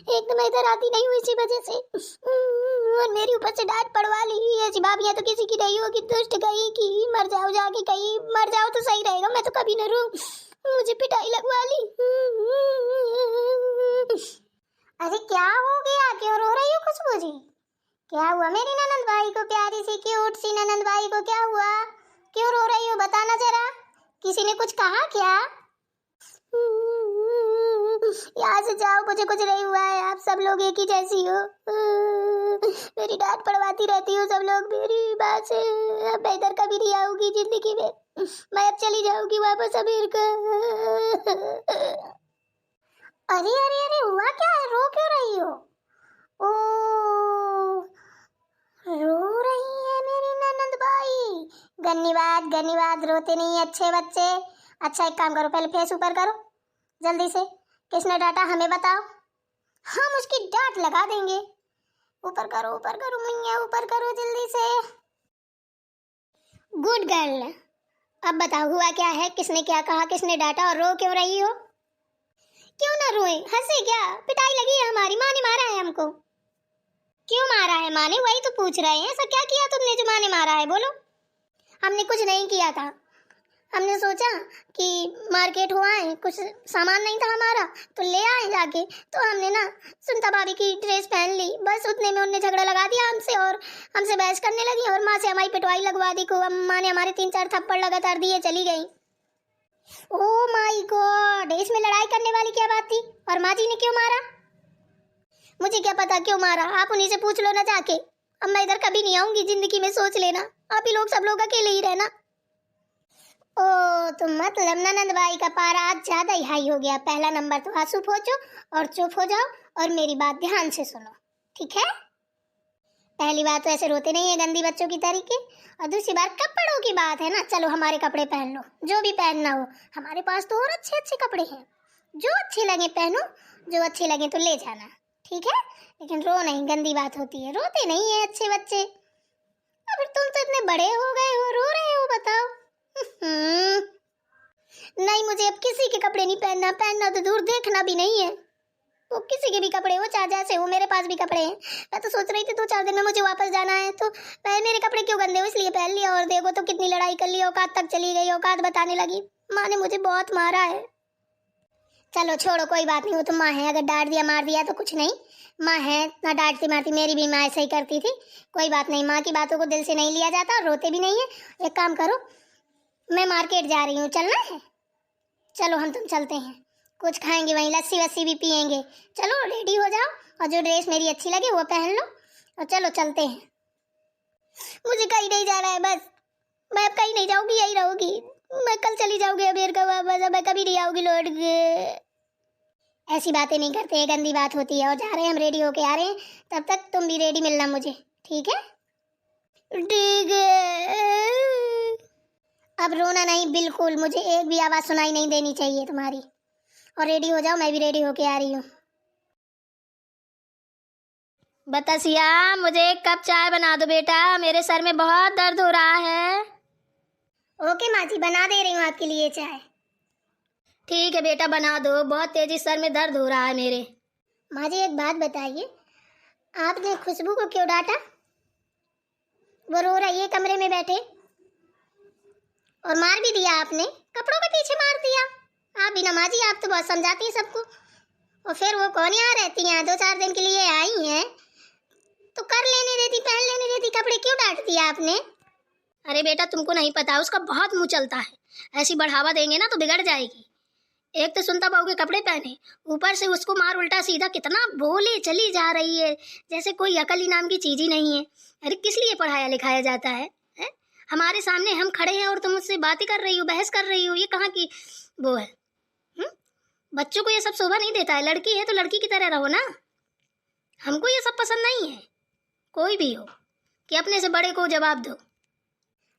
एक तो मैं इधर आती नहीं हूँ इसी वजह से, और मेरी ऊपर से डांट पड़वा ली। ऐसी भाभियां तो किसी की नहीं होगी, दुष्ट कहीं की। मर जाओ जाके, कहीं मर जाओ तो सही रहेगा, मैं तो कभी न रू। मुझे पिटाई लगवा ली। अरे क्या हो गया, क्यों रो रही हो खुशबू जी? क्या हुआ मेरी ननंद भाई को, प्यारी सी क्यूट सी ननंद भाई को क्या हुआ? क्यों रो रही हो, बताना जरा। किसी ने कुछ कहा क्या? यहाँ से जाओ, मुझे कुछ नहीं हुआ है, आप सब लोग एक ही जैसी हो। मेरी डांट पड़वाती रहती हो सब लोग मेरी बात से। अब मैं इधर कभी नहीं आऊंगी जिंदगी में, मैं अब चली जाऊंगी वापस अमेरिका। अरे अरे अरे, हुआ क्या है, रो क्यों रही हो? ओ, रो रही है मेरी ननंद भाई। धन्यवाद धन्यवाद, रोते नहीं अच्छे बच्चे। अच्छा एक काम करो, पहले फेस ऊपर करो जल्दी से। किसने डांटा हमें बताओ, हम उसकी डांट लगा देंगे। ऊपर करो मैया, ऊपर करो जल्दी से। Good girl. अब बताओ हुआ क्या है, किसने क्या कहा, किसने डांटा और रो क्यों रही हो? क्यों ना रोए, हंसे क्या? पिटाई लगी है हमारी, माँ ने मारा है हमको। क्यों मारा है माँ ने, वही तो पूछ रहे हैं। ऐसा क्या किया तुमने जो माँ ने मारा है, बोलो। हमने कुछ नहीं किया था, हमने सोचा कि मार्केट हो आए, कुछ सामान नहीं था हमारा तो ले आए जाके। तो हमने ना सुनता भाभी की ड्रेस पहन ली, बस उतने में उन्होंने झगड़ा लगा दिया हमसे और हमसे बहस करने लगी और माँ से हमारी पिटवाई लगवा दी। को माँ ने हमारे 3-4 थप्पड़ लगातार दिए, चली गई। ओह माय गॉड, इसमें लड़ाई करने वाली क्या बात थी? और माँ जी ने क्यों मारा? मुझे क्या पता क्यों मारा, आप उन्हीं से पूछ लो ना जाके। अब मैं इधर कभी नहीं आऊंगी जिंदगी में, सोच लेना। आप ही लोग सब लोग अकेले ही रहना। ओ तो मतलब ननंद भाई का पारा आज ज्यादा ही हाई हो गया। पहला नंबर तो आंसू पोंछो और चुप हो जाओ और मेरी बात ध्यान से सुनो, ठीक है? पहली बात तो ऐसे रोते नहीं है गंदी बच्चों की तरीके। और दूसरी बात कपड़ों की बात है ना, चलो हमारे कपड़े पहन लो, जो भी पहनना हो। हमारे पास तो और अच्छे अच्छे कपड़े हैं, जो अच्छे लगे पहनो, जो अच्छे लगे तो ले जाना, ठीक है? लेकिन रो नहीं, गंदी बात होती है, रोते नहीं है अच्छे बच्चे। अब तुम तो इतने बड़े हो गए हो, रो रहे हो, बताओ। नहीं, मुझे अब किसी के कपड़े नहीं पहनना, पहनना तो दूर, देखना भी नहीं है। तो किसी के भी कपड़े हो, चाहे जैसे हो, मेरे पास भी कपड़े हैं। मैं तो सोच रही थी 2-4 दिन में मुझे वापस जाना है, तो मैं मेरे कपड़े क्यों गंदे हो इसलिए पहन लिया। और देखो तो कितनी लड़ाई कर ली, औकात तक चली गई, औकात बताने लगी। माँ ने मुझे बहुत मारा है। चलो छोड़ो, कोई बात नहीं, वो तो माँ है, अगर डांट दिया मार दिया तो कुछ नहीं। माँ है ना, डांटती मारती, मेरी भी माँ ऐसा ही करती थी। कोई बात नहीं, माँ की बातों को दिल से नहीं लिया जाता और रोते भी नहीं है। एक काम करो, मैं मार्केट जा रही हूँ, चलना है? चलो हम तुम चलते हैं, कुछ खाएंगे वहीं, लस्सी वस्सी भी पियेंगे। चलो रेडी हो जाओ और जो ड्रेस मेरी अच्छी लगे वो पहन लो और चलो चलते हैं। मुझे कहीं नहीं जाना है, बस मैं अब कहीं नहीं जाऊंगी, यही रहूंगी। मैं कल चली जाऊंगी अमेरिका वापस, अब मैं कभी नहीं आऊंगी लौट के। ऐसी बातें नहीं करते, गंदी बात होती है। और जा रहे हैं हम, रेडी होके आ रहे हैं, तब तक तुम भी रेडी मिलना मुझे, ठीक है? ठीक है। अब रोना नहीं बिल्कुल, मुझे एक भी आवाज सुनाई नहीं देनी चाहिए तुम्हारी। और रेडी हो जाओ, मैं भी रेडी होके आ रही हूँ। बतासिया, मुझे एक कप चाय बना दो बेटा, मेरे सर में बहुत दर्द हो रहा है। ओके माँ जी, बना दे रही हूँ आपके लिए चाय। ठीक है बेटा, बना दो, बहुत तेजी सर में दर्द हो रहा है मेरे। माँ जी एक बात बताइए, आपने खुशबू को क्यों डांटा? वो रो रही है कमरे में बैठे, और मार भी दिया आपने, कपड़ों के पीछे मार दिया। आप भी ना माँ जी, आप तो बहुत समझाती हैं सबको। और फिर वो कौन यहाँ रहती हैं, 2-4 दिन के लिए आई हैं, तो कर लेने देती, पहन लेने देती कपड़े, क्यों डांट दिया आपने? अरे बेटा तुमको नहीं पता, उसका बहुत मुंह चलता है, ऐसी बढ़ावा देंगे ना तो बिगड़ जाएगी। एक तो सुनता बहू के कपड़े पहने, ऊपर से उसको मार उल्टा सीधा, कितना बोले चली जा रही है, जैसे कोई अकल ही नाम की चीज ही नहीं है। अरे किस लिए पढ़ाया लिखाया जाता है? हमारे सामने हम खड़े हैं और तुम मुझसे बातें कर रही हो, बहस कर रही हो, ये कहाँ की वो है? बच्चों को ये सब शोभा नहीं देता है, लड़की है तो लड़की की तरह रहो ना। हमको ये सब पसंद नहीं है, कोई भी हो, कि अपने से बड़े को जवाब दो।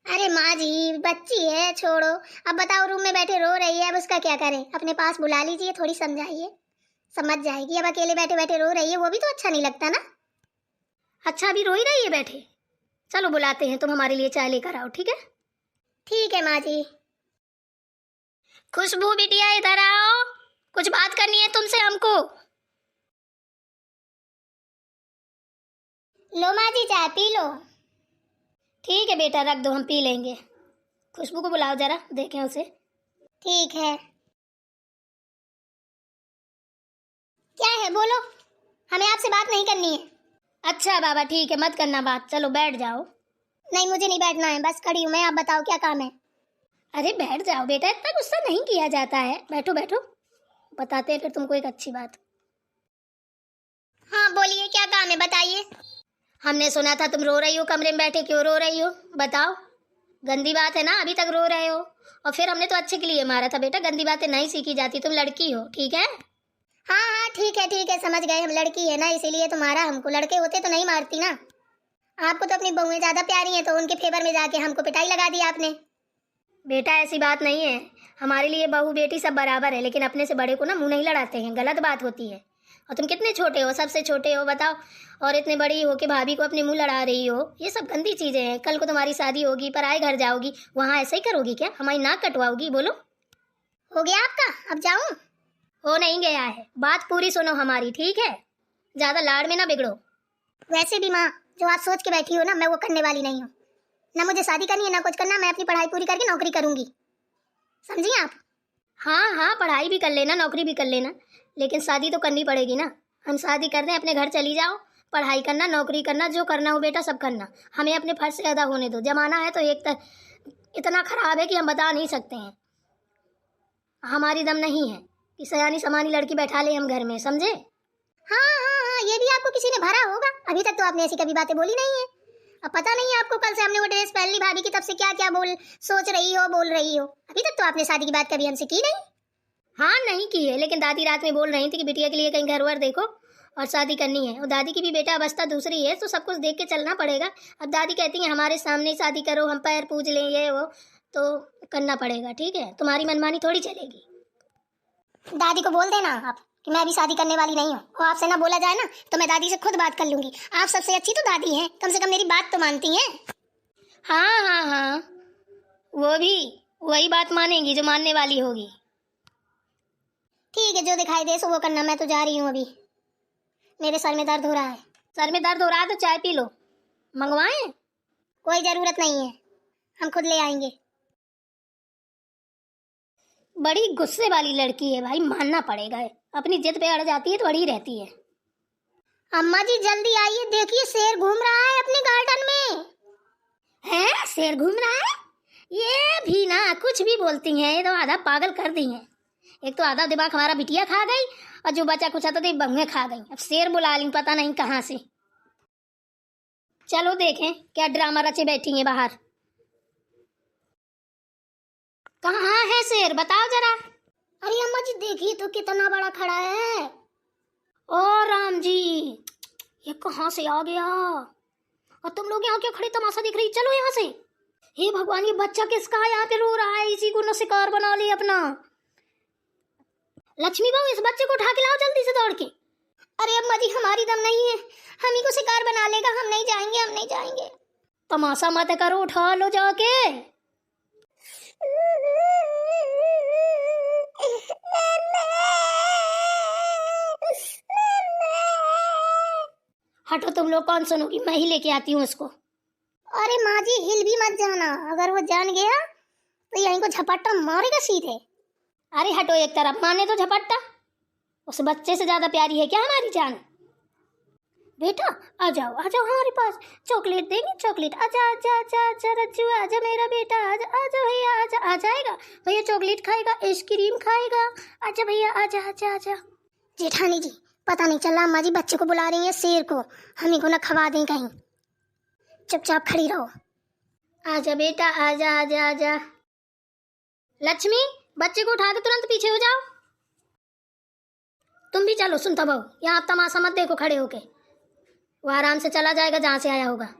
अरे माँ जी बच्ची है, छोड़ो। अब बताओ, रूम में बैठे रो रही है, अब उसका क्या करें? अपने पास बुला लीजिए, थोड़ी समझाइए, समझ जाएगी। अब अकेले बैठे बैठे रो रही है, वो भी तो अच्छा नहीं लगता ना। अच्छा अभी रो ही रही है बैठे, चलो बुलाते हैं, तुम हमारे लिए चाय लेकर आओ, ठीक है? ठीक है माँ जी। खुशबू बिटिया इधर आओ, कुछ बात करनी है तुमसे हमको। लो माँ जी चाय पी लो। ठीक है बेटा, रख दो, हम पी लेंगे। खुशबू को बुलाओ जरा, देखें उसे। ठीक है। क्या है बोलो, हमें आपसे बात नहीं करनी है। अच्छा बाबा ठीक है, मत करना बात, चलो बैठ जाओ। नहीं मुझे नहीं बैठना है, बस खड़ी हूँ मैं, आप बताओ क्या काम है। अरे बैठ जाओ बेटा, इतना गुस्सा नहीं किया जाता है, बैठो बैठो, बताते हैं फिर तुमको एक अच्छी बात। हाँ बोलिए क्या काम है, बताइए। हमने सुना था तुम रो रही हो कमरे में बैठे, क्यों रो रही हो बताओ? गंदी बात है ना, अभी तक रो रहे हो। और फिर हमने तो अच्छे के लिए मारा था बेटा, गंदी बातें नहीं सीखी जाती, तुम लड़की हो, ठीक है? हाँ हाँ ठीक है समझ गए, हम लड़की है ना इसीलिए तो मारा हमको, लड़के होते तो नहीं मारती ना। आपको तो अपनी बहुएं ज्यादा प्यारी हैं तो उनके फेवर में जाके हमको पिटाई लगा दी आपने। बेटा ऐसी बात नहीं है, हमारे लिए बहू बेटी सब बराबर है, लेकिन अपने से बड़े को ना मुंह नहीं लड़ाते हैं, गलत बात होती है। और तुम कितने छोटे हो, सबसे छोटे हो बताओ, और इतने बड़ी हो कि भाभी को अपने मुंह लड़ा रही हो, ये सब गंदी चीजें हैं। कल को तुम्हारी शादी होगी, पराए घर जाओगी, वहाँ ऐसे ही करोगी क्या? हमारी नाक कटवाओगी? बोलो। हो गया आपका, अब जाऊं? हो नहीं गया है, बात पूरी सुनो हमारी, ठीक है? ज्यादा लाड़ में ना बिगड़ो। वैसे भी माँ, जो आप सोच के बैठी हो ना, मैं वो करने वाली नहीं हूँ। ना मुझे शादी करनी है ना कुछ करना, मैं अपनी पढ़ाई पूरी करके नौकरी करूंगी, समझी आप? हाँ हाँ, पढ़ाई भी कर लेना, नौकरी भी कर लेना, लेकिन शादी तो करनी पड़ेगी ना। हम शादी कर दें, अपने घर चली जाओ, पढ़ाई करना, नौकरी करना, जो करना हो बेटा सब करना, हमें अपने फर्ज से अदा होने दो। जमाना है तो इतना खराब है कि हम बता नहीं सकते हैं। हमारी दम नहीं है कि सयानी समानी लड़की बैठा ले हम घर में, समझे? हाँ, ये भी आपको किसी ने भरा होगा, अभी तक तो आपने ऐसी कभी बातें बोली नहीं है। अब पता नहीं आपको, कल से हमने वो ड्रेस पहन ली भाभी की, तब से क्या क्या सोच रही हो, बोल रही हो। अभी तक तो आपने शादी की बात कभी हमसे की नहीं। हाँ नहीं की है, लेकिन दादी रात में बोल रही थी कि बिटिया के लिए कहीं घर वर देखो और शादी करनी है। और दादी की भी बेटा अवस्था दूसरी है, तो सब कुछ देख के चलना पड़ेगा। अब दादी कहती है हमारे सामने शादी करो, हम पैर पूज लें, ये वो तो करना पड़ेगा, ठीक है? तुम्हारी मनमानी थोड़ी चलेगी। दादी को बोल देना आप कि मैं अभी शादी करने वाली नहीं हूँ, और आपसे ना बोला जाए ना तो मैं दादी से खुद बात कर लूंगी। आप सबसे अच्छी तो दादी हैं, कम से कम मेरी बात तो मानती हैं। हाँ हाँ हाँ, वो भी वही बात मानेंगी जो मानने वाली होगी। ठीक है, जो दिखाई दे सो वो करना, मैं तो जा रही हूँ अभी, मेरे सर में दर्द हो रहा है। सर में दर्द हो रहा है तो चाय पी लो, मंगवाएं? कोई जरूरत नहीं है, हम खुद ले आएंगे। बड़ी गुस्से वाली लड़की है भाई, मानना पड़ेगा है। अपनी जिद पे अड़ जाती है तो अड़ी रहती है। अम्मा जी जल्दी आइए, देखिए शेर घूम रहा है अपने गार्डन में। है शेर घूम रहा है? ये भी ना कुछ भी बोलती हैं, ये तो आधा पागल कर दी हैं। एक तो आधा दिमाग हमारा बिटिया खा गई, और जो बचा कुछ था तो बहुएं खा गई। अब शेर बुला ली पता नहीं कहाँ से। चलो देखें क्या ड्रामा रचे बैठी हैं बाहर। कहाँ है शेर, बताओ जरा। अरे अम्मा जी देखिए तो कितना बड़ा खड़ा है। ओ राम जी, ये कहाँ से आ गया? और तुम लोग यहाँ क्यों खड़े तमाशा देख रही? चलो यहाँ से। हे भगवान, ये बच्चा किसका है? यहाँ पे रो रहा है, इसी को न शिकार बना ले अपना। लक्ष्मी बहू, इस बच्चे को उठा के लाओ जल्दी से दौड़ के। अरे अम्मा जी हमारी दम नहीं है, हम ही को शिकार बना लेगा, हम नहीं जाएंगे, हम नहीं जाएंगे। तमाशा मत करो, उठा लो जाके। हटो तुम लोग, कौन सुनोगी, मैं ही लेके आती हूँ उसको। अरे माँ जी हिल भी मत जाना, अगर वो जान गया तो यहीं को झपट्टा मारेगा सीधे। अरे हटो एक तरफ, माने तो झपट्टा। उस बच्चे से ज्यादा प्यारी है क्या हमारी जान? बेटा आ जाओ हमारे पास, चॉकलेट देंगे, चॉकलेट। आजा आजा आजा आजा रज्जू, आजा मेरा बेटा, आजा आजा भैया, आजा। आ जाएगा भैया, चॉकलेट खाएगा, आइसक्रीम खाएगा। आजा भैया, आजा आजा आजा। जेठानी जी पता नहीं चला, अम्मा जी बच्चे को बुला रही है शेर को, हम ही को ना खवा दें कहीं। चुपचाप खड़ी रहो। आजा बेटा, आजा आजा आजा। लक्ष्मी, बच्चे को उठा के तुरंत पीछे हो जाओ। तुम भी चलो, सुनता बहू, यहाँ तमाशा मत देखो खड़े होके, वो आराम से चला जाएगा जहाँ से आया होगा।